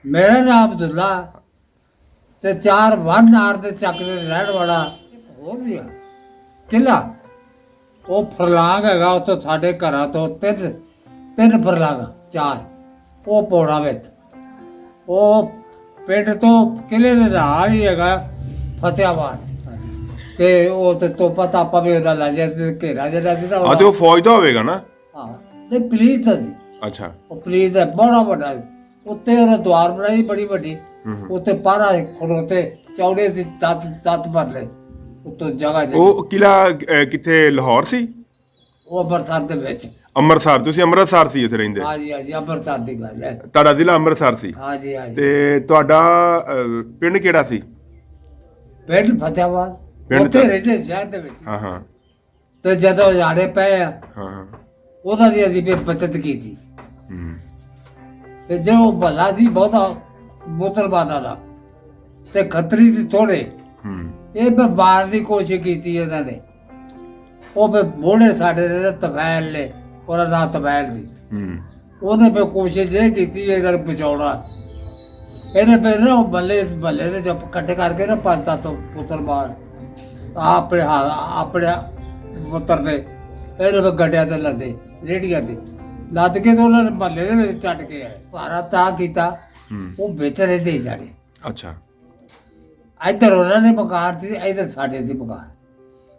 मेरा नाम अब्दुल्ला ते 4 वन आर दे ਚੱਕ ਦੇ ਰਹਿਣ ਵਾਲਾ ਹੋ ਗਿਆ ਕਿਲਾ। ਉਹ ਫਰਲਾਂਗ ਹੈਗਾ ਉਤੋਂ ਸਾਡੇ ਘਰਾਂ ਤੋਂ ਤਿੰਨ ਫਰਲਾਂਗ 4 ਉਹ ਪੌੜਾ ਵਿੱਚ ਉਹ ਪਿੰਡ ਤੋਂ ਕਿਲੇ ਦੇ ਨਾਲ ਹੀ ਹੈਗਾ ਫਤਿਆਬਾਦ ਤੇ ਉਹ ਤੇ ਤੋਪਾ ਤਾਪਾ ਵੀ ਉਹਦਾ ਲਾਜਿਆ ਤੇ ਘੇਰਾ ਜਿਹੜਾ ਸੀ ਆ ਤੇ ਉਹ ਫੌਜ ਦਾ ਹੋਵੇਗਾ ਨਾ। ਹਾਂ ਨਹੀਂ ਪੁਲਿਸ ਦਾ ਸੀ। ਅੱਛਾ ਉਹ ਪੁਲਿਸ ਦਾ ਬੜਾ ਵੱਡਾ ਉੱਤੇ ਉਹਦਾ ਦੁਆਰ ਬਣਾਈ ਬੜੀ ਵੱਡੀ ਉੱਤੇ ਪਾਰਾ ਖੜੋਤੇ ਚੌੜੇ ਸੀ ਤੱਤ ਭਰ ਲੈ ਉੱਤੋਂ ਜਗ੍ਹਾ ਉਹ ਕਿਲਾ ਕਿੱਥੇ ਲਾਹੌਰ ਸੀ? ਉਹ ਅੰਮ੍ਰਿਤਸਰ ਦੇ ਵਿੱਚ। ਅੰਮ੍ਰਿਤਸਰ ਤੁਸੀਂ ਅੰਮ੍ਰਿਤਸਰ ਸੀ ਉੱਥੇ ਰਹਿੰਦੇ? ਹਾਂਜੀ ਹਾਂਜੀ ਅੰਮ੍ਰਿਤਸਰ ਦੀ ਗੱਲ ਹੈ। ਤੁਹਾਡਾ ਜ਼ਿਲ੍ਹਾ ਅੰਮ੍ਰਿਤਸਰ ਸੀ? ਹਾਂਜੀ ਹਾਂਜੀ। ਤੇ ਤੁਹਾਡਾ ਪਿੰਡ ਕਿਹੜਾ ਸੀ? ਪਿੰਡ ਫਤਿਆਬਾਦ ਉੱਥੇ ਰਹਿੰਦੇ ਸ਼ਹਿਰ ਦੇ ਵਿੱਚ। ਹਾਂ ਹਾਂ। ਤੇ ਜਦੋਂ ਜਾੜੇ ਪਏ ਆ ਹਾਂ ਉਹਨਾਂ ਦੀ ਅਸੀਂ ਫਿਰ ਬੱਚਤ ਕੀਤੀ ਹੂੰ। ਤੇ ਜੋ ਭਲਾ ਸੀ ਬਹੁਤਾ ਮੁਸਲਮਾਨਾਂ ਦਾ ਤੇ ਖੱਤਰੀ ਸੀ ਥੋੜੇ ਹੂੰ। ਇਹ ਮਾਰਨ ਦੀ ਕੋਸ਼ਿਸ਼ ਕੀਤੀ ਇਹਨਾਂ ਨੇ। ਉਹ ਫਿਰ ਬੋੜੇ ਸਾਡੇ ਦੇ ਤਬੈਲ ਨੇ ਉਹਦਾ ਨਾਂ ਤਬੈਲ ਸੀ। ਹੂੰ। ਉਹਨੇ ਫਿਰ ਕੋਸ਼ਿਸ਼ ਇਹ ਕੀਤੀ ਇਹਨਾਂ ਨੂੰ ਬਚਾਉਣਾ। ਇਹਨੇ ਫਿਰ ਨਾ ਉਹ ਬੱਲੇ ਦੇ ਜੋ ਇਕੱਠੇ ਕਰਕੇ ਨਾ 5-7 ਪੁੱਤਰ ਮਾਰ ਆਪਣੇ ਪੁੱਤਰ ਦੇ ਇਹਨੇ ਫਿਰ ਗੱਡਿਆਂ ਤੇ ਲੱਦੇ ਰੇੜੀਆਂ ਤੇ ਲੱਦ ਕੇ ਤੇ ਉਹਨਾਂ ਨੇ ਮਹੱਲੇ ਦੇ ਵਿੱਚ ਛੱਡ ਕੇ ਆਏ। ਭਾਰਤ ਤਾਂ ਕੀਤਾ ਉਹ ਵਿੱਚ ਰਹਿੰਦੇ ਸਾਡੇ। ਅੱਛਾ। ਇੱਧਰ ਉਹਨਾਂ ਨੇ ਮਕਾਨ ਸੀ ਇੱਧਰ ਸਾਡੇ ਸੀ ਮਕਾਨ।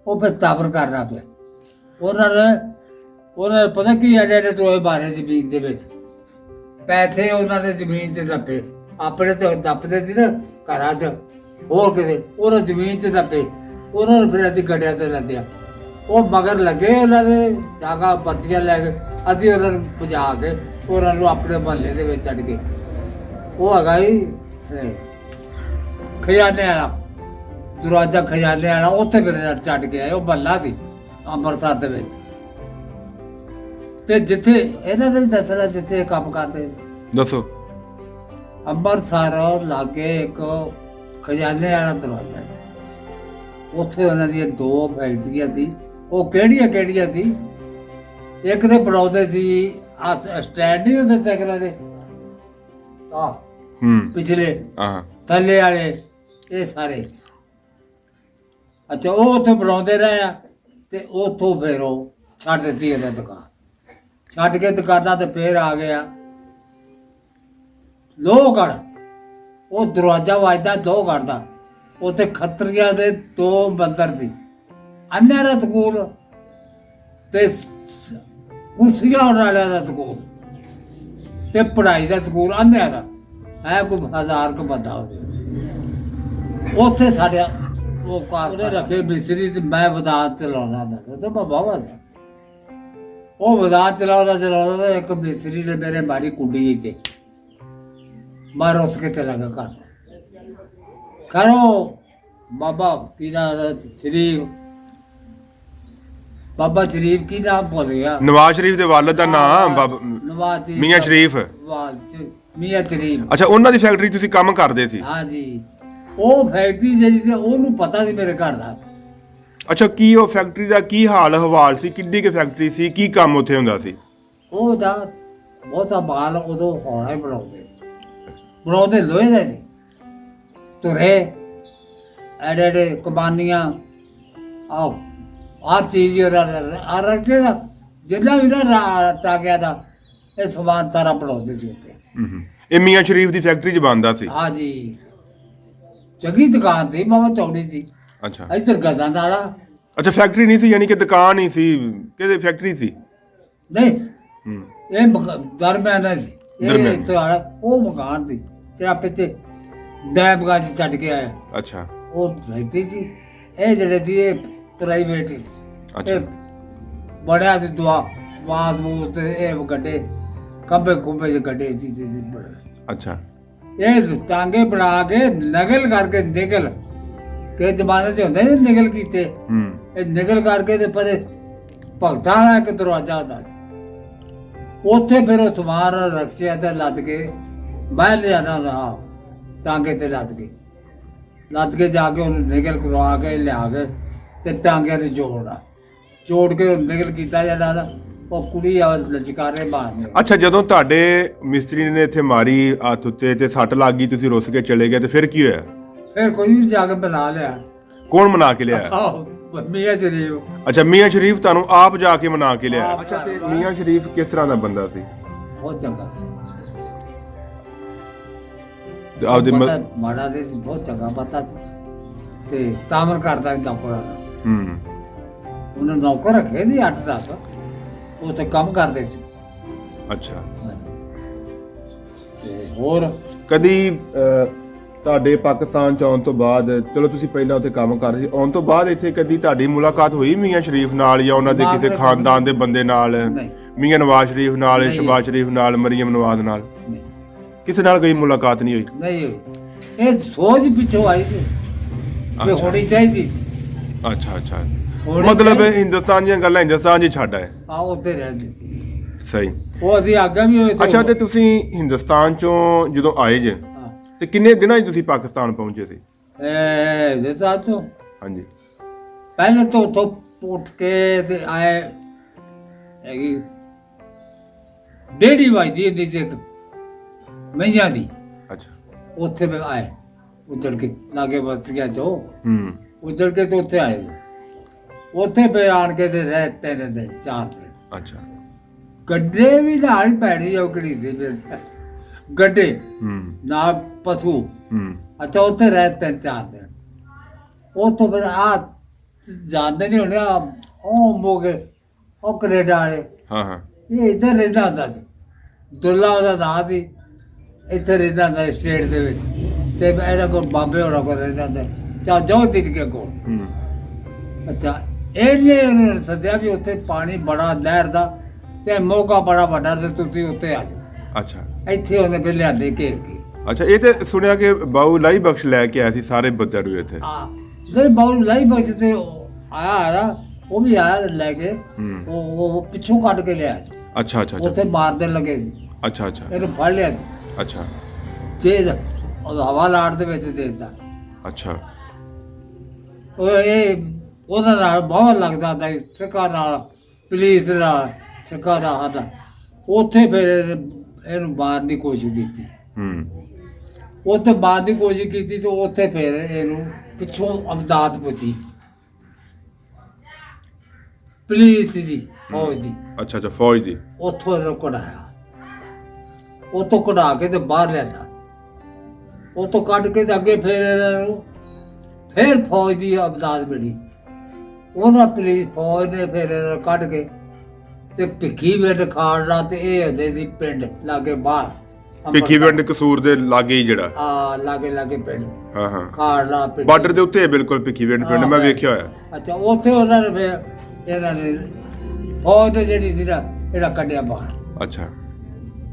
ਉਹ ਫਿਰ ਤਾਬਰ ਕਰਨਾ ਪਿਆ ਉਹਨਾਂ ਨੇ ਪਤਾ ਕੀ ਐਡੇ ਟੋਏ ਮਾਰੇ ਜ਼ਮੀਨ ਦੇ ਵਿੱਚ। ਪੈਸੇ ਉਹਨਾਂ ਦੇ ਜ਼ਮੀਨ ਤੇ ਦੱਪੇ ਆਪਣੇ ਤੇ ਦੱਪਦੇ ਸੀ ਨਾ ਘਰਾਂ 'ਚ ਹੋਰ ਕਿਤੇ ਉਹਨਾਂ ਜ਼ਮੀਨ ਤੇ ਦੱਪੇ ਉਹਨਾਂ ਨੂੰ ਫਿਰ ਅਸੀਂ ਗੱਡਿਆਂ ਤੇ ਲੱਦਿਆ। ਉਹ ਮਗਰ ਲੱਗੇ ਉਹਨਾਂ ਦੇ ਜਾਗਾ ਪਰਚੀਆਂ ਲੈ ਕੇ ਅਸੀਂ ਉਹਨਾਂ ਨੂੰ ਪੁਜਾ ਕੇ ਉਹਨਾਂ ਨੂੰ ਆਪਣੇ ਮਹੱਲੇ ਦੇ ਵਿੱਚ ਛੱਡ ਗਏ। ਉਹ ਹੈਗਾ ਹੀ ਖਜ਼ਾਨੇ ਵਾਲਾ ਦਰਵਾਜ਼ਾ ਖਜ਼ਾਨੇ ਵਾਲਾ ਉੱਥੇ ਫਿਰ ਛੱਡ ਕੇ ਆਏ। ਉਹ ਮਹੱਲਾ ਸੀ ਅੰਮ੍ਰਿਤਸਰ ਦੇ ਵਿੱਚ। ਤੇ ਜਿੱਥੇ ਇਹਨਾਂ ਦੇ ਵੀ ਦੱਸਣਾ ਜਿੱਥੇ ਕੰਮ ਕਰਦੇ ਦੱਸੋ। ਅੰਮ੍ਰਿਤਸਰ ਲਾਗੇ ਇੱਕ ਖਜ਼ਾਨੇ ਵਾਲਾ ਦਰਵਾਜ਼ਾ ਸੀ। ਉੱਥੇ ਉਹਨਾਂ ਦੀਆਂ 2 ਫੈਕਟਰੀਆਂ ਸੀ। ਉਹ ਕਿਹੜੀਆਂ ਸੀ? ਇੱਕ ਤੇ ਬਣਾਉਂਦੇ ਸੀ ਸਟੈਂਡ ਨਹੀਂ ਹੁੰਦੇ ਸਾਈਕਲਾਂ ਦੇ ਪਿਛਲੇ ਥੱਲੇ ਵਾਲੇ ਇਹ ਸਾਰੇ। ਅੱਛਾ ਉਹ ਉੱਥੇ ਬਣਾਉਂਦੇ ਰਹੇ ਆ ਤੇ ਉੱਥੋਂ ਫਿਰ ਉਹ ਛੱਡ ਦਿੱਤੀ ਇਹਦਾ ਦੁਕਾਨ। ਛੱਡ ਕੇ ਦੁਕਾਨਾਂ ਤੇ ਫੇਰ ਆ ਗਿਆ ਲੋਹਗੜ੍ਹ। ਉਹ ਦਰਵਾਜ਼ਾ ਵੱਜਦਾ ਲੋਹਗੜ੍ਹ ਦਾ। ਉੱਥੇ ਖੱਤਰੀਆਂ ਦੇ 2 ਮੰਦਰ ਸੀ। ਅੰਨਿਆਰਾ ਸਕੂਲ ਤੇ ਕੁਰਸੀਆਂ ਵਾਲਿਆਂ ਦਾ ਸਕੂਲ ਤੇ ਪੜ੍ਹਾਈ ਦਾ ਸਕੂਲ ਅੰਨਿਆਰਾ ਹੈ। ਕੋਈ 1000 ਕੁ ਬੰਦਾ ਉਹਦੇ ਉੱਥੇ ਸਾਡੇ ਉਹ ਕਾਗਰੇ ਰੱਖੇ ਮਿਸਰੀ ਤੇ ਮੈਂ ਵਦਾਤ ਚਲਾਉਣਾ ਦੱਸ ਤੇ ਮੈਂ ਬਾਬਾ ਉਹ ਵਦਾਤ ਚਲਾਉਂਦਾ ਇੱਕ ਮਿਸਰੀ ਨੇ ਮੇਰੇ ਮਾਰੀ ਕੁੰਡੀ ਤੇ ਮਾਰ ਉਸ ਕੇ ਚਲਾ ਗਿਆ ਘਰ। ਕਰੋ ਬਾਬਾ ਕੀ ਨਾਮ ਸ਼ਰੀਫ ਬਾਬਾ ਸ਼ਰੀਫ ਕੀ ਨਾਮ ਭੁੱਲ ਗਿਆ। ਨਵਾਜ਼ ਸ਼ਰੀਫ ਦੇ ਵਾਲਦ ਦਾ ਨਾਮ ਨਵਾਜ਼ ਮੀਆਂ ਸ਼ਰੀਫ। ਮੀਆਂ ਸ਼ਰੀਫ। ਅੱਛਾ ਉਹਨਾਂ ਦੀ ਫੈਕਟਰੀ ਤੁਸੀਂ ਕੰਮ ਕਰਦੇ ਸੀ? ਹਾਂਜੀ ਉਹ ਫੈਕਟਰੀ ਜਿਹੜੀ ਸੀ ਉਹਨੂੰ ਪਤਾ ਸੀ ਮੇਰੇ ਘਰ ਦਾ। ਅੱਛਾ ਕੀ ਉਹ ਫੈਕਟਰੀ ਦਾ ਕੀ ਹਾਲ ਹਵਾਲ ਸੀ? ਕਿੰਨੀ ਕੁ ਫੈਕਟਰੀ ਸੀ? ਕੀ ਕੰਮ ਉੱਥੇ ਹੁੰਦਾ ਸੀ? ਉਹਦਾ ਬਹੁਤਾ ਬਾਲ ਉਦੋਂ ਹੋਣਾ ਹੀ ਬਣਾਉਂਦੇ ਲੋਹੇ ਦਾ ਸੀ। ਤੁਰੇ ਐਡੇ ਕਬਾਨੀਆਂ ਆਓ ਆਹ ਚੀਜ਼ ਆ ਰੱਖਦੇ ਨਾ ਜਿੰਨਾ ਵੀ ਨਾ ਟਾਕਿਆ ਦਾ ਇਹ ਸਮਾਨ ਸਾਰਾ ਬਣਾਉਂਦੇ ਸੀ ਉੱਥੇ। ਇਹ ਮੀਆਂ ਸ਼ਰੀਫ ਦੀ ਫੈਕਟਰੀ 'ਚ ਬਣਦਾ ਸੀ? ਹਾਂਜੀ ਚੰਗੀ ਦੁਕਾਨ ਸੀ ਬਾਬਾ ਚੌੜੀ ਸੀ। ਅੱਛਾ ਇੱਧਰ ਗਜ਼ਾਂ ਵਾਲਾ। ਅੱਛਾ ਫੈਕਟਰੀ ਨਹੀਂ ਸੀ ਯਾਨੀ ਕਿ ਦੁਕਾਨ ਹੀ ਸੀ? ਕਿਹਦੇ ਫੈਕਟਰੀ ਸੀ? ਨਹੀਂ ਇਹ ਦਰਮਿਆਨਾ ਸੀ ਇਹ ਤੁਹਾਡਾ ਉਹ ਮਕਾਨ ਸੀ ਜਿਹੜਾ ਪਿੱਛੇ ਦੈਬਗਾ ਚ ਛੱਡ ਕੇ ਆਇਆ। ਅੱਛਾ ਉਹ ਫੈਕਟਰੀ ਸੀ। ਇਹ ਜਿਹੜੇ ਸੀ ਇਹ ਪ੍ਰਾਈਵੇਟ ਸੀ। ਅੱਛਾ ਬੜਿਆ ਸੀ ਬਾਦ ਬੂਤ ਇਹ ਗੱਡੇ ਕੰਬੇ ਕੁੰਬੇ ਚ ਗੱਡੇ ਸੀ ਬੜੇ। ਅੱਛਾ ਇਹ ਟਾਂਗੇ ਬਣਾ ਕੇ ਨਗਲ ਕਰਕੇ ਨਿਕਲ ਕਿ ਜ਼ਮਾਨੇ 'ਚ ਹੁੰਦੇ ਨੇ ਨਿਕਲ ਕੀਤੇ। ਇਹ ਨਿਕਲ ਕਰਕੇ ਤੇ ਪਰੇ ਭਗਤਾਂ ਦਾ ਇੱਕ ਦਰਵਾਜ਼ਾ ਹੁੰਦਾ ਸੀ ਉੱਥੇ ਫਿਰ ਉਹ ਸਮਾਨ ਰਕਸ਼ਿਆਂ ਤੇ ਲੱਦ ਕੇ ਬਾਹਰ ਲਿਆਉਂਦਾ ਹੁੰਦਾ ਟਾਂਗੇ ਤੇ ਲੱਦ ਕੇ ਜਾ ਕੇ ਉਹਨੂੰ ਨਿਕਲ ਕਰਵਾ ਕੇ ਲਿਆ ਕੇ ਤੇ ਟਾਂਗਿਆਂ ਤੇ ਜੋੜ ਕੇ ਨਿਕਲ ਕੀਤਾ ਜਾਂਦਾ ਉਹ ਕੁੜੀ ਆ ਲਚਕਾਰੇ ਮਾਰਨੇ। ਅੱਛਾ, ਜਦੋਂ ਤੁਹਾਡੇ ਮਿਸਤਰੀ ਨੇ ਇੱਥੇ ਮਾਰੀ ਹੱਥ ਉੱਤੇ ਤੇ ਸੱਟ ਲੱਗ ਗਈ, ਤੁਸੀਂ ਰੁੱਸ ਕੇ ਚਲੇ ਗਏ, ਤੇ ਫਿਰ ਕੀ ਹੋਇਆ? ਫਿਰ ਕੋਈ ਵੀ ਜਾ ਕੇ ਬਣਾ ਲਿਆ। ਕੌਣ ਮਨਾ ਕੇ ਲਿਆ? ਆਹੋ ਮੀਆਂ ਸ਼ਰੀਫ। ਅੱਛਾ, ਮੀਆਂ ਸ਼ਰੀਫ ਤੁਹਾਨੂੰ ਆਪ ਜਾ ਕੇ ਮਨਾ ਕੇ ਲਿਆ। ਆਪ ਅੱਛਾ, ਤੇ ਮੀਆਂ ਸ਼ਰੀਫ ਕਿਸ ਤਰ੍ਹਾਂ ਦਾ ਬੰਦਾ ਸੀ? ਬਹੁਤ ਚੰਗਾ ਸੀ। ਤੇ ਆਪਦੇ ਮਾੜਾ ਦੇ ਸੀ, ਬਹੁਤ ਚੰਗਾ ਪਤਾ ਸੀ। ਤੇ ਤਾਮਰ ਕਰਦਾ ਨੌਕਰਾਂ ਦਾ। ਉਹਨੇ ਨੌਕਰ ਰੱਖੇ ਸੀ 8-10, ਉਹ ਤੇ ਕੰਮ ਕਰਦੇ ਸੀ। ਅੱਛਾ, ਤੇ ਹੋਰ ਕਦੀ ਤੁਹਾਡੇ ਪਾਕਿਸਤਾਨ ਚ ਆਉਣ ਤੋਂ ਬਾਅਦ, ਚਲੋ ਤੁਸੀਂ ਪਹਿਲਾਂ ਉੱਥੇ ਕੰਮ ਕਰਦੇ ਸੀ, ਆਉਣ ਤੋਂ ਬਾਅਦ ਇੱਥੇ ਕਦੀ ਤੁਹਾਡੀ ਮੁਲਾਕਾਤ ਹੋਈ ਮੀਆਂ ਸ਼ਰੀਫ ਨਾਲ ਜਾਂ ਉਹਨਾਂ ਦੇ ਕਿਸੇ ਖਾਨਦਾਨ ਦੇ ਬੰਦੇ ਨਾਲ? ਮੀਆਂ ਨਵਾਜ਼ ਸ਼ਰੀਫ ਨਾਲ, ਸ਼ਹਬਾਜ਼ ਸ਼ਰੀਫ ਨਾਲ, ਮਰੀਮ ਨਵਾਜ਼ ਨਾਲ? ਕਿਸੇ ਨਾਲ ਕੋਈ ਮੁਲਾਕਾਤ ਨਹੀਂ ਹੋਈ? ਨਹੀਂ ਹੋਈ। ਇਹ ਸੋਚ ਪਿੱਛੋਂ ਆਈ ਸੀ ਕਿ ਹੋਣੀ ਚਾਹੀਦੀ ਸੀ। ਅੱਛਾ ਅੱਛਾ, ਮਤਲਬ ਹਿੰਦੁਸਤਾਨ ਦੀਆਂ ਗੱਲਾਂ ਹਿੰਦੁਸਤਾਨ 'ਚ ਛੱਡ ਆਏ। ਆ ਉੱਥੇ ਰਹਿੰਦੀ ਸੀ। ਸਹੀ। ਉਹ ਅਸੀਂ ਅੱਗੇ ਵੀ ਹੋਏ। ਅੱਛਾ, ਤੇ ਤੁਸੀਂ ਹਿੰਦੁਸਤਾਨ ਚੋਂ ਜਦੋਂ ਆਏ ਜੇ ਤੇ ਕਿੰਨੇ ਦਿਨਾਂ 'ਚ ਤੁਸੀਂ ਪਾਕਿਸਤਾਨ ਪਹੁੰਚੇ ਸੀ? ਦੇ ਸਾਥ ਤੋਂ ਹਾਂਜੀ। ਪਹਿਲੇ ਤੋਂ ਉੱਥੋਂ ਉੱਠ ਕੇ ਤੇ ਆਏ ਹੈਗੀ 1:30 ਵਜੇ ਦੀ ਸੀ ਮਈਆਂ ਦੀ। ਅੱਛਾ, ਉੱਥੇ ਮੈਂ ਆਏ ਉਧਰ ਕੇ ਲਾਗੇ ਬਸ ਗਿਆ ਜੋ ਉਧਰ ਕੇ ਤੇ ਉੱਥੇ ਆਏ। ਉੱਥੇ ਪੇ ਆਣ ਕੇ ਤੇ ਰਹਿ 3 ਦਿਨ 4 ਦਿਨ। ਅੱਛਾ, ਗੱਡੇ ਵੀ ਨਾਲ ਹੀ ਪੈਣੀ ਉਹ ਕਿਹੜੀ ਸੀ ਫਿਰ ਗੱਡੇ ਨਾ ਪਸ਼ੂ। ਅੱਛਾ, ਉੱਥੇ ਰਹਿ 3-4 ਦਿਨ। ਉੱਥੋਂ ਫਿਰ ਆ ਜਾਣਦੇ ਨਹੀਂ ਹੋਣੇ ਉਹ ਮੋਗੇ ਉਹ ਕੈਨੇਡਾ ਵਾਲੇ। ਹਾਂ ਹਾਂ, ਇਹ ਇੱਧਰ ਰਹਿੰਦਾ ਹੁੰਦਾ ਸੀ। ਦੁੱਲਾ ਉਹਦਾ ਨਾਂ ਸੀ। ਇੱਥੇ ਰਹਿੰਦਾ ਹੁੰਦਾ ਸਟੇਟ ਦੇ ਵਿੱਚ। ਤੇ ਇਹਨਾਂ ਕੋਲ ਬਾਬੇ ਹੋਰਾਂ ਕੋਲ ਰਹਿੰਦਾ ਹੁੰਦਾ ਚਾ ਜੋ ਦਿੱਤ ਕੇ ਕੋਲ। ਅੱਛਾ, ਇਹਨੇ ਸੱਦਿਆ ਵੀ ਉੱਥੇ ਪਾਣੀ ਬੜਾ ਨਹਿਰ ਦਾ ਤੇ ਮੋਗਾ ਬੜਾ ਵੱਡਾ ਤੇ ਤੁਸੀਂ ਉੱਥੇ ਆ ਜਾਓ। ਅੱਛਾ, ਇੱਥੇ ਉਹਨੇ ਫਿਰ ਲਿਆਂਦੇ ਘੇਰ ਕੇ। ਅੱਛਾ, ਇਹ ਤੇ ਸੁਣਿਆ ਕਿ ਬਾਊ ਲਾਈ ਬਖਸ਼ ਲੈ ਕੇ ਆਇਆ ਸੀ ਸਾਰੇ ਬੱਚਿਆਂ ਨੂੰ ਇੱਥੇ। ਹਾਂ, ਨਹੀਂ ਬਾਉ ਲਾਈ ਬਖਸ਼ ਤੇ ਆਇਆ ਉਹ ਵੀ ਆਇਆ ਲੈ ਕੇ। ਉਹ ਪਿੱਛੋਂ ਕੱਢ ਕੇ ਲਿਆ। ਅੱਛਾ ਅੱਛਾ, ਉੱਥੇ ਮਾਰਦੇ ਲੱਗੇ ਸੀ। ਅੱਛਾ ਅੱਛਾ, ਇਹਨੂੰ ਫੜ ਲਿਆ ਸੀ। ਅੱਛਾ, ਜੇ ਉਹ ਹਵਾ ਲਾੜ ਦੇ ਵਿੱਚ ਦੇ ਦਿੱਤਾ। ਅੱਛਾ, ਉਹ ਇਹ ਉਹਦਾ ਨਾਲ ਬਹੁਤ ਲੱਗਦਾ ਹੁੰਦਾ ਸੀ, ਸਿੱਖਾਂ ਨਾਲ, ਪੁਲਿਸ ਨਾਲ, ਸਿੱਖਾਂ ਦਾ ਹੱਥ। ਉੱਥੇ ਫਿਰ ਇਹਨੂੰ ਮਾਰਨ ਦੀ ਕੋਸ਼ਿਸ਼ ਕੀਤੀ। ਉੱਥੇ ਮਾਰਨ ਦੀ ਕੋਸ਼ਿਸ਼ ਕੀਤੀ ਤੇ ਉੱਥੇ ਫਿਰ ਇਹਨੂੰ ਪਿੱਛੋਂ ਅਮਦਾਦ ਪੁੱਜੀ ਪੁਲਿਸ ਦੀ, ਫੌਜ ਦੀ। ਅੱਛਾ ਅੱਛਾ, ਫੌਜ ਦੀ। ਉੱਥੋਂ ਇਹਨੂੰ ਕਢਾਇਆ। ਉੱਥੋਂ ਕਢਾ ਕੇ ਤੇ ਬਾਹਰ ਲਿਆਂਦਾ। ਉੱਥੋਂ ਕੱਢ ਕੇ ਤੇ ਅੱਗੇ ਫਿਰ ਇਹਨਾਂ ਨੂੰ ਫਿਰ ਫੌਜ ਦੀ ਅਮਦਾਦ ਮਿਲੀ। ਉਹਨਾਂ ਪੁਲਿਸ ਫੌਜ ਨੇ ਫਿਰ ਇਹਨਾਂ ਨੂੰ ਕੱਢ ਕੇ ਤੇ ਭਿੱਖੀ ਪਿੰਡ ਖਾੜਲਾ ਤੇ ਇਹ ਹੁੰਦੇ ਸੀ ਪਿੰਡ ਲਾਗੇ ਬਾਹਰ। ਭਿੱਖੀ ਪਿੰਡ ਕਸੂਰ ਦੇ ਲਾਗੇ ਹੀ ਜਿਹੜਾ। ਲਾਗੇ ਪਿੰਡ ਹਾਂ ਹਾਂ, ਖਾੜਲਾ ਪਿੰਡ ਬਾਰਡਰ ਦੇ ਉੱਤੇ ਹੈ ਬਿਲਕੁਲ ਭਿੱਖੀ ਪਿੰਡ ਮੈਂ ਵੇਖਿਆ ਹੋਇਆ। ਅੱਛਾ, ਉੱਥੇ ਉਹਨਾਂ ਨੇ ਫਿਰ ਇਹਨਾਂ ਨੇ ਫੌਜ ਜਿਹੜੀ ਸੀ ਨਾ ਇਹਦਾ ਕੱਢਿਆ ਬਾਹਰ। ਅੱਛਾ,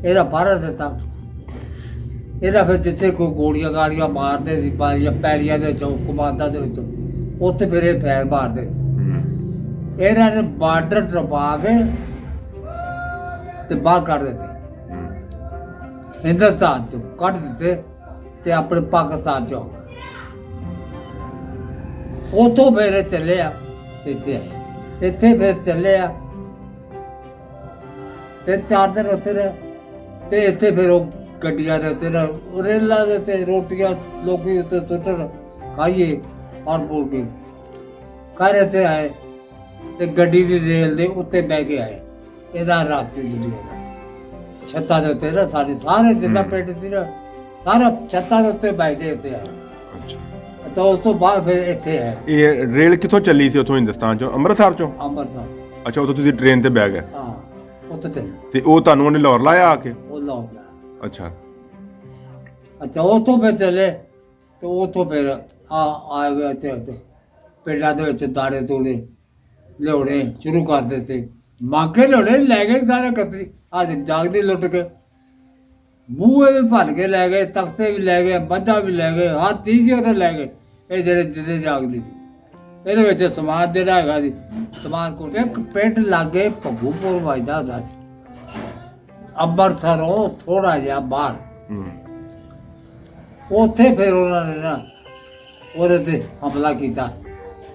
ਇਹਦਾ ਬਾਹਰ ਦਿੱਤਾ। ਇਹਦਾ ਫਿਰ ਜਿੱਥੇ ਕੋਈ ਗੋਲੀਆਂ ਗਾਲੀਆਂ ਮਾਰਦੇ ਸੀ ਬਾਰੀਆਂ ਪੈਰੀਆਂ ਦੇ ਵਿੱਚੋਂ ਕਮਾਂਦਾਂ ਦੇ ਵਿੱਚੋਂ ਉੱਥੇ ਫਿਰ ਇਹ ਫੈਰ ਮਾਰਦੇ ਸੀ। ਇਹਨਾਂ ਨੇ ਬਾਰਡਰ ਟਪਾ ਕੇ ਤੇ ਬਾਹਰ ਕੱਢ ਦਿੱਤੇ। ਹਿੰਦੁਸਤਾਨ ਚੋਂ ਕੱਢ ਦਿੱਤੇ ਤੇ ਆਪਣੇ ਪਾਕਿਸਤਾਨ ਚੋਂ। ਉੱਥੋਂ ਫਿਰ ਚੱਲਿਆ ਇੱਥੇ ਆਏ। ਇੱਥੇ ਫਿਰ ਚੱਲਿਆ ਤੇ 4 ਦਿਨ ਉੱਥੇ ਰਹੇ ਤੇ ਇੱਥੇ ਫਿਰ ਉਹ ਗੱਡੀਆਂ ਦੇ ਉੱਤੇ ਰੇਲਾਂ ਦੇ ਉੱਤੇ ਰੋਟੀਆਂ ਲੋਕੀ ਉੱਤੇ ਸੁੱਟਣ ਖਾਈਏ ਔਰ ਬੋਲ ਕੇ ਘਰ ਇੱਥੇ ਆਏ ਤੇ ਗੱਡੀ ਦੀ ਰੇਲ ਦੇ ਉੱਤੇ ਬਹਿ ਕੇ ਆਏ। ਇਹਦਾ ਰਾਸਤੇ ਜਿਹੜੀ ਹੈ ਛੱਤਾਂ ਦੇ ਉੱਤੇ ਨਾ ਸਾਡੇ ਸਾਰੇ ਜਿੰਨਾ ਪਿੰਡ ਸੀ ਨਾ ਸਾਰਾ ਛੱਤਾਂ ਦੇ ਉੱਤੇ ਬਹਿ ਕੇ ਉੱਤੇ ਆਏ। ਅੱਛਾ, ਤਾਂ ਉਸ ਤੋਂ ਬਾਅਦ ਫਿਰ ਇੱਥੇ ਹੈ। ਇਹ ਰੇਲ ਕਿੱਥੋਂ ਚੱਲੀ ਸੀ? ਉੱਥੋਂ ਹਿੰਦੁਸਤਾਨ ਚੋਂ, ਅੰਮ੍ਰਿਤਸਰ ਚੋਂ? ਅੰਮ੍ਰਿਤਸਰ। ਅੱਛਾ, ਉੱਥੋਂ ਤੁਸੀਂ ਟ੍ਰੇਨ ਤੇ ਬਹਿ ਗਏ? ਹਾਂ, ਉੱਥੇ ਚੱਲ ਤੇ ਉਹ ਤੁਹਾਨੂੰ ਉਹਨੇ ਲਾਹੌਰ ਲਾਇਆ ਆ ਕੇ? ਉਹ ਲਾਉਂਦਾ। ਅੱਛਾ ਅੱਛਾ, ਉੱਥੋਂ ਫਿਰ ਚੱਲੇ ਤੇ ਉੱਥੋਂ ਫਿਰ ਆ ਗਏ ਇੱਥੇ ਪਿੰਡਾਂ ਦੇ ਵਿੱਚ ਦਾਣੇ ਤੋੜੇ ਲਿਆਉਣੇ ਸ਼ੁਰੂ ਕਰ ਦਿੱਤੇ। ਮਾਂਗੇ ਲਿਆਉਣੇ ਲੈ ਗਏ ਸਾਰੇ ਕਤਰੀ। ਅੱਜ ਜਾਗਦੀ ਲੁੱਟ ਕੇ ਬੂਹੇ ਵੀ ਭੰਨ ਕੇ ਲੈ ਗਏ, ਤਖਤੇ ਵੀ ਲੈ ਗਏ, ਮੱਝਾਂ ਵੀ ਲੈ ਗਏ, ਹਰ ਚੀਜ਼ ਹੀ ਉਹਦੇ ਲੈ ਗਏ। ਇਹ ਜਿਹੜੇ ਜਿਹਦੇ ਜਾਗਦੀ ਸੀ ਇਹਦੇ ਵਿੱਚ ਸਮਾਨ ਜਿਹੜਾ ਹੈਗਾ ਸੀ ਸਮਾਨ ਕੋਲ ਇੱਕ ਪਿੰਡ ਲਾਗੇ ਭੱਗੂਪੁਰ ਵੱਜਦਾ ਹੁੰਦਾ ਸੀ ਅੰਮ੍ਰਿਤਸਰੋਂ ਥੋੜਾ ਜਿਹਾ ਬਾਹਰ। ਉੱਥੇ ਫਿਰ ਉਹਨਾਂ ਨੇ ਨਾ ਉਹਦੇ ਤੇ ਹਮਲਾ ਕੀਤਾ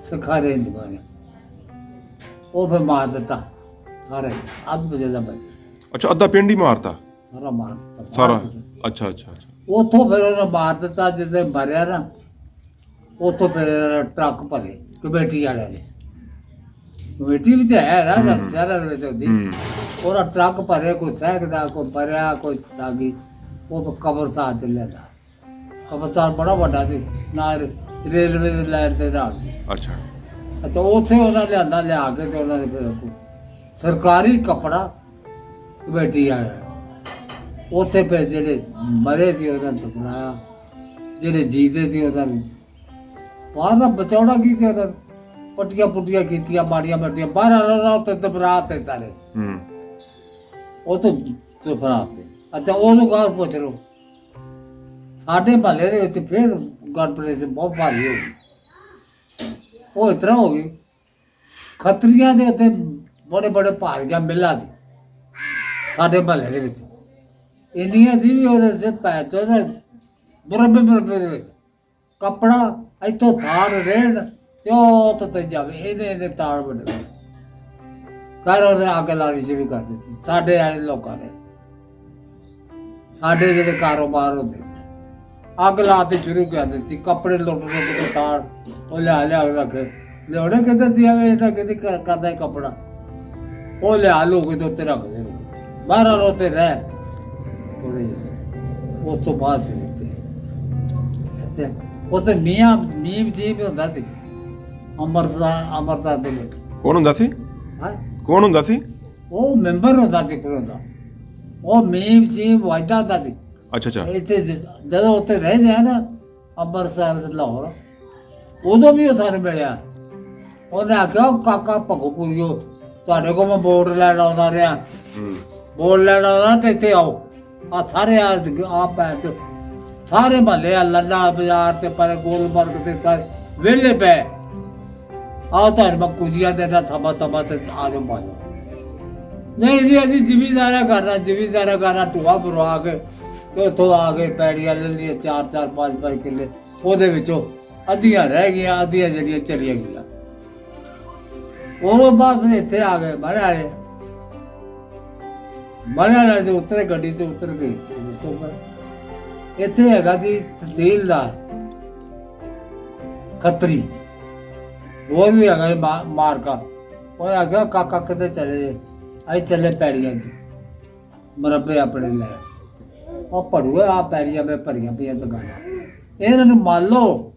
ਸਿੱਖਾਂ ਦੇ ਹਿੰਦੂਆਂ ਨੇ। ਉਹ ਫਿਰ ਮਾਰ ਦਿੱਤਾ। ਸਾਰੇ ਅੱਧ ਵਜੇ ਦਾ ਬਚੇ, ਅੱਛਾ ਅੱਧਾ ਪਿੰਡ ਹੀ ਮਾਰਤਾ ਸਾਰਾ ਮਾਰ ਦਿੱਤਾ ਸਾਰਾ। ਅੱਛਾ ਅੱਛਾ ਅੱਛਾ ਉੱਥੋਂ ਫਿਰ ਉਹਨੇ ਮਾਰ ਦਿੱਤਾ। ਜਿਸੇ ਮਰਿਆ ਨਾ ਉੱਥੋਂ ਫਿਰ ਟਰੱਕ ਭਰੇ ਕਮੇਟੀ ਵਾਲਿਆਂ ਨੇ, ਕਮੇਟੀ ਵੀ ਤਾਂ ਹੈ ਨਾ ਸ਼ਹਿਰਾਂ ਦੇ ਵਿੱਚ ਹੁੰਦੀ। ਉਹਦਾ ਟਰੱਕ ਭਰੇ, ਕੋਈ ਸਹਿਕਦਾ, ਕੋਈ ਭਰਿਆ, ਕੋਈ ਤਾਗੀ। ਉਹ ਕਬਰਸਤਾਨ ਚੱਲਿਆ ਦਾ। ਕਬਰਸਤਾਨ ਬੜਾ ਵੱਡਾ ਸੀ, ਨਾਲ ਰੇਲਵੇ ਦੀ ਲਾਈਨ ਦੇ ਨਾਲ ਸੀ। ਅੱਛਾ ਅੱਛਾ ਉੱਥੇ ਉਹਨਾਂ ਲਿਆਂਦਾ, ਲਿਆ ਕੇ ਤੇ ਉਹਨਾਂ ਨੇ ਫਿਰ ਸਰਕਾਰੀ ਕੱਪੜਾ ਕਮੇਟੀ ਵਾਲਿਆ ਉੱਥੇ ਫਿਰ ਜਿਹੜੇ ਮਰੇ ਸੀ ਉਹਨਾਂ ਨੂੰ ਦਫਨਾਇਆ, ਜਿਹੜੇ ਜੀਦੇ ਸੀ ਉਹਨਾਂ ਨੂੰ ਬਾਹਰ ਦਾ ਬਚਾਉਣਾ ਕੀ ਸੀ, ਉਹਨਾਂ ਨੂੰ ਪੱਟੀਆਂ ਪੁੱਟੀਆਂ ਕੀਤੀਆਂ, ਮਾੜੀਆਂ ਮੱਟੀਆਂ ਬਾਹਰ ਆਉਣਾ ਉੱਤੇ ਦਬਰਾਤ ਤੇ ਸਾਰੇ ਉਹ ਤੋਂ ਦਬਰਾਤ ਤੇ। ਅੱਛਾ ਉਹਨੂੰ ਗਾਹ ਪੁੱਛ ਲਓ, ਸਾਡੇ ਮਹੱਲੇ ਦੇ ਵਿੱਚ ਫਿਰ ਗੜਬੜੇ ਬਹੁਤ ਭਾਰੀ ਹੋ ਗਈ। ਉਹ ਇਸ ਤਰ੍ਹਾਂ ਹੋ ਗਈ, ਖੱਤਰੀਆਂ ਦੇ ਉੱਤੇ ਬੜੇ ਬੜੇ ਭਾਰੀਆਂ ਮਿੱਲਾਂ ਸੀ ਸਾਡੇ ਮਹੱਲੇ ਦੇ ਵਿੱਚ, ਇੰਨੀਆਂ ਸੀ ਵੀ ਉਹਦੇ ਸੇ ਪੈ ਚੋ ਬਰਬੇ ਦੇ ਵਿੱਚ ਕੱਪੜਾ ਇੱਥੋਂ ਥਾਰ ਰੇੜ ਤੇ ਉਹ ਤੇ ਜਾਵੇ, ਇਹਦੇ ਤਾੜ ਵੱਢ ਘਰ ਉਹਨੇ ਅੱਗ ਲਾਉਣੀ ਸ਼ੁਰੂ ਕਰ ਦਿੱਤੀ। ਸਾਡੇ ਵਾਲੇ ਲੋਕਾਂ ਨੇ, ਸਾਡੇ ਜਿਹੜੇ ਕਾਰੋਬਾਰ ਹੁੰਦੇ ਸੀ, ਅੱਗ ਲਾਤੀ ਸ਼ੁਰੂ ਕਰ ਦਿੱਤੀ। ਕੱਪੜੇ ਲੁੱਟ ਕੇ ਤਾੜ ਉਹ ਲਿਆ ਰੱਖੇ, ਲਿਆਉਣੇ ਕਿਤੇ ਸੀ ਐਵੇਂ ਇਹਦਾ ਕਿਤੇ ਕਰਦਾ ਕੱਪੜਾ, ਉਹ ਲਿਆ ਲੋ ਕੇ ਉੱਤੇ ਰੱਖਦੇ ਬਾਹਰ ਉੱਤੇ ਰਹਿ ਥੋੜੇ ਜਿਹੇ। ਉਸ ਤੋਂ ਬਾਅਦ ਉੱਥੇ ਮੀਮ ਜੀ ਵੀ ਹੁੰਦਾ ਸੀ ਅੰਮ੍ਰਿਤਸਰ ਦੇ ਵਿੱਚ। ਕੌਣ ਹੁੰਦਾ ਸੀ? ਕੌਣ ਹੁੰਦਾ ਸੀ? ਉਹ ਮੈਂਬਰ ਹੁੰਦਾ ਸੀ ਕੋਲ ਦਾ, ਉਹ ਮੀਮ ਜੀ ਵਾਜਦਾ ਹੁੰਦਾ ਸੀ। ਅੱਛਾ ਅੱਛਾ। ਇੱਥੇ ਜਦੋਂ ਉੱਥੇ ਰਹਿੰਦੇ ਆ ਨਾ ਅੰਮ੍ਰਿਤਸਰ ਲਾਹੌਰ, ਉਦੋਂ ਵੀ ਉਹ ਸਾਨੂੰ ਮਿਲਿਆ। ਉਹਨੇ ਆਖਿਆ ਕਾਕਾ ਭਗੋਪੁਰੀਓ, ਤੁਹਾਡੇ ਕੋਲ ਮੈਂ ਬੋਰਡ ਲੈਣ ਆਉਂਦਾ ਰਿਹਾ, ਬੋਰਡ ਲੈਣ ਆਉਂਦਾ ਤੇ ਇੱਥੇ ਆਓ। ਆ ਸਾਰੇ ਆ ਪੈ ਤੇ ਸਾਰੇ ਮਹੱਲੇ ਆ ਲੱਲਾ ਬਾਜ਼ਾਰ ਤੇ ਪਰ ਗੋਲਬਰਗ ਤੇ ਸਾਰੇ ਵਿਹਲੇ ਪਏ। ਆਓ ਤੁਹਾਨੂੰ ਮੈਂ ਕੁੰਜੀਆਂ ਦੇਣਾ ਥਮਾ ਤੇ ਆ ਜਾਓ ਮਾਰੋ। ਨਹੀਂ ਜੀ ਅਸੀਂ ਜ਼ਿਮੀਦਾਰਾ ਕਰਨਾ ਢੂਆ ਭਰਵਾ ਕੇ ਤੇ ਉੱਥੋਂ ਆ ਕੇ ਪੈੜੀਆਂ ਲੈ ਲਈਆਂ 4-4 5-5 ਕਿੱਲੇ। ਉਹਦੇ ਵਿੱਚੋਂ ਅੱਧੀਆਂ ਰਹਿ ਗਈਆਂ, ਅੱਧੀਆਂ ਜਿਹੜੀਆਂ ਚਲੀਆਂ ਗਈਆਂ। ਉਹ ਬਾਅਦ ਫਿਰ ਇੱਥੇ ਆ ਗਏ ਮਰਿਆ ਦੇ ਉੱਤਰੇ, ਗੱਡੀ ਤੇ ਉਤਰ ਗਈ। ਇੱਥੇ ਹੈਗਾ ਸੀ ਤਹਿਸੀਲਦਾਰ ਖੱਤਰੀ, ਉਹ ਵੀ ਹੈਗਾ ਮਾਰਕਾ। ਉਹ ਆਖਿਆ ਕਾਕਾ ਕਿਤੇ ਚਲੇ ਜੇ, ਅਸੀਂ ਚੱਲੇ ਪੈੜੀਆਂ 'ਚ ਮਰੱਬੇ ਆਪਣੇ ਲੈ। ਉਹ ਭੜੂਏ ਆ ਪੈੜੀਆਂ ਮੈਂ ਭਰੀਆਂ ਪਈਆਂ ਦੁਕਾਨਾਂ, ਇਹਨਾਂ ਨੂੰ ਮੰਨ ਲਓ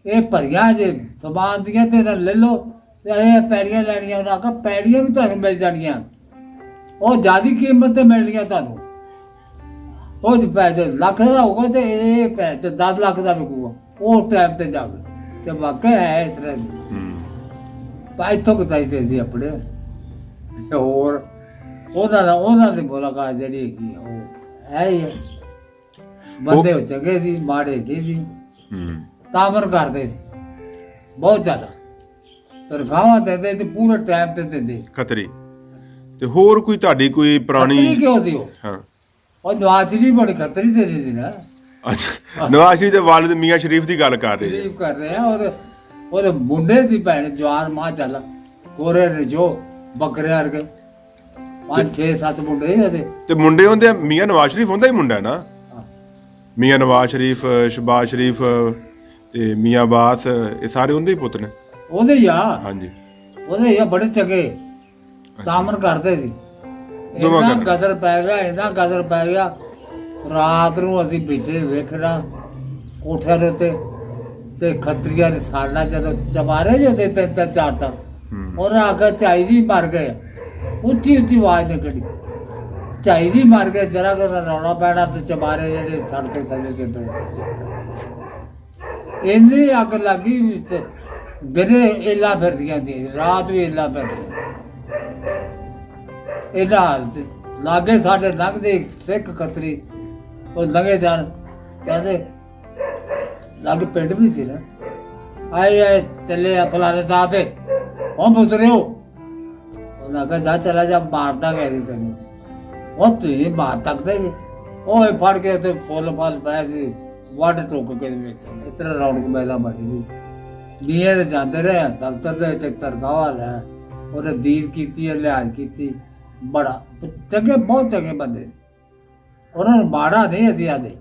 ਇਹ ਭਰੀਆਂ ਜੇ ਸਮਾਨ ਦੀਆਂ ਤੇ ਲੈ ਲਓ ਤੇ ਇਹ ਪੈੜੀਆਂ ਲੈਣੀਆਂ। ਉਹਨਾਂ ਆਖਿਆ ਪੈੜੀਆਂ ਵੀ ਤੁਹਾਨੂੰ ਮਿਲ ਜਾਣਗੀਆਂ, ਉਹ ਜ਼ਿਆਦਾ ਕੀਮਤ ਤੇ ਮਿਲਣੀਆਂ ਤੁਹਾਨੂੰ। ਉਹ ਪੈਸੇ ਲੱਖ ਦਾ ਹੋਊਗਾ ਤੇ ਇਹ ਪੈਸੇ 10 ਲੱਖ ਦਾ ਵਿਕੂਗਾ ਉਹ ਟਾਈਮ ਤੇ ਜਾਵੇ। ਤੇ ਵਾਕਿਆ ਹੈ ਇਸ ਤਰ੍ਹਾਂ ਦੀ ਇੱਥੋਂ ਚਾਹੀਦੇ ਸੀ ਆਪਣੇ। ਹੋਰ ਉਹਨਾਂ ਦੀ ਮੁਲਾਕਾਤ ਜਿਹੜੀ ਹੈਗੀ ਉਹ ਹੈ ਹੀ ਬੰਦੇ ਉਹ ਚੰਗੇ ਸੀ, ਮਾੜੇ ਨਹੀਂ ਸੀ, ਤਾਮਰ ਕਰਦੇ ਸੀ ਬਹੁਤ ਜ਼ਿਆਦਾ, ਤਨਖਾਹਾਂ ਦਿੰਦੇ ਤੇ ਪੂਰੇ ਟਾਈਮ ਤੇ ਦਿੰਦੇ ਖੱਤਰੀ। ਤੇ ਹੋਰ ਕੋਈ ਤੁਹਾਡੀ ਕੋਈ ਪੁਰਾਣੀ ਕਿਉਂ ਸੀ ਉਹ? ਹਾਂ ਉਹ ਨਵਾਜ਼ ਸ਼ਰੀਫ ਬੜੀ ਖੱਤਰੀ ਦੇ ਸੀ ਨਾ। ਅੱਛਾ, ਨਵਾਜ਼ ਸ਼ਰੀਫ ਦੇ ਵਾਲਿਦ ਮੀਆਂ ਸ਼ਰੀਫ ਦੀ ਗੱਲ ਕਰ ਰਹੇ ਸ਼ਰੀਫ ਕਰ ਰਹੇ ਆ। ਉਹਦੇ ਮੁੰਡੇ ਸੀ ਭੈਣ ਜਵਾਨ ਮਾਂ ਚੱਲ ਕੋਰੇ ਨੇ ਜੋ ਬੱਕਰੇ ਵਰਗੇ 5-6-7 ਮੁੰਡੇ ਸੀ ਉਹਦੇ। ਤੇ ਮੁੰਡੇ ਹੁੰਦੇ ਮੀਆਂ ਨਵਾਜ਼ ਸ਼ਰੀਫ ਹੁੰਦਾ ਹੀ ਮੁੰਡਾ ਨਾ, ਮੀਆਂ ਨਵਾਜ਼ ਸ਼ਰੀਫ, ਸ਼ਬਾਜ਼ ਸ਼ਰੀਫ ਤੇ ਮੀਆਂ ਅਬਾਸ, ਇਹ ਸਾਰੇ ਉਹਦੇ ਹੀ ਪੁੱਤ ਨੇ। ਉਹਦੇ ਹੀ ਆ। ਹਾਂਜੀ ਉਹਦੇ ਹੀ ਆ, ਬੜੇ ਚੰਗੇ ਤਾਮਰ ਕਰਦੇ ਸੀ। ਇੰਨਾ ਗਦਰ ਪੈ ਗਿਆ ਰਾਤ ਨੂੰ ਅਸੀਂ ਪਿੱਛੇ ਵੇਖਣਾ ਕੋਠਿਆਂ ਦੇ ਉੱਤੇ ਤੇ ਖੱਤਰੀਆਂ ਨੇ ਸਾੜਨਾ ਜਦੋਂ ਚਮਾਰੇ ਜੋ ਦੇ ਤੇ ਚਾਰ ਤਾਂ ਉਹਨਾਂ ਆਖਿਆ ਝਾਈ ਜੀ ਮਰ ਗਏ। ਉੱਚੀ ਆਵਾਜ਼ ਨਿਕਲੀ, ਝਾਈ ਜੀ ਮਰ ਗਏ। ਜਰਾ ਕਿ ਰੌਲਾ ਪੈਣਾ ਤੇ ਚਮਾਰੇ ਜਿਹੜੇ ਸੜਕੇ ਸੜੇ ਤੇ ਇੰਨੀ ਅੱਗ ਲੱਗੀ ਵਿੱਚ ਦਿਨੇ ਏਲਾ ਫਿਰਦੀਆਂ ਸੀ, ਰਾਤ ਵੀ ਏਲਾ ਫਿਰਦੀਆਂ। ਇਹਦਾ ਲਾਗੇ ਸਾਡੇ ਲੰਘਦੇ ਸਿੱਖ ਖੱਤਰੀ ਉਹ ਲੰਘੇ ਜਾਣ, ਕਹਿੰਦੇ ਲਾਗੇ ਪਿੰਡ ਵੀ ਸੀ ਨਾ, ਆਏ ਚੱਲੇ ਆ ਫਲਾਣੇ ਥਾਂ ਤੇ ਉਹ ਮੁਸਰਿਓ। ਉਹਨਾਂ ਕਹਿੰਦਾ ਜਾ ਚਲਾ ਜਾ, ਮਾਰਦਾ ਗਿਆ ਸੀ ਤੈਨੂੰ। ਉਹ ਤੁਸੀਂ ਮਾਰ ਤੱਕਦੇ ਜੀ। ਉਹ ਫੜ ਕੇ ਉੱਥੇ ਫੁੱਲ ਪਏ ਸੀ, ਵੱਢ ਟੁੱਕ ਕੇ ਵਿੱਚ ਇਸ ਤਰ੍ਹਾਂ ਰੌਣਕ ਮੇਲਾ ਬਣੀ ਸੀ। ਬੀਏ ਦੇ ਜਾਂਦੇ ਰਹੇ ਦਫ਼ਤਰ ਦੇ ਵਿੱਚ, ਇੱਕ ਤਰਖਾਹ ਲੈ ਉਹਨੇ ਦੀਦ ਕੀਤੀ ਹੈ, ਲਿਹਾਜ਼ ਕੀਤੀ, ਬੜਾ ਚੰਗੇ, ਬਹੁਤ ਚੰਗੇ ਬੰਦੇ। ਉਹਨਾਂ ਨੂੰ ਮਾੜਾ ਨਹੀਂ ਅਸੀਂ ਆਦੇ।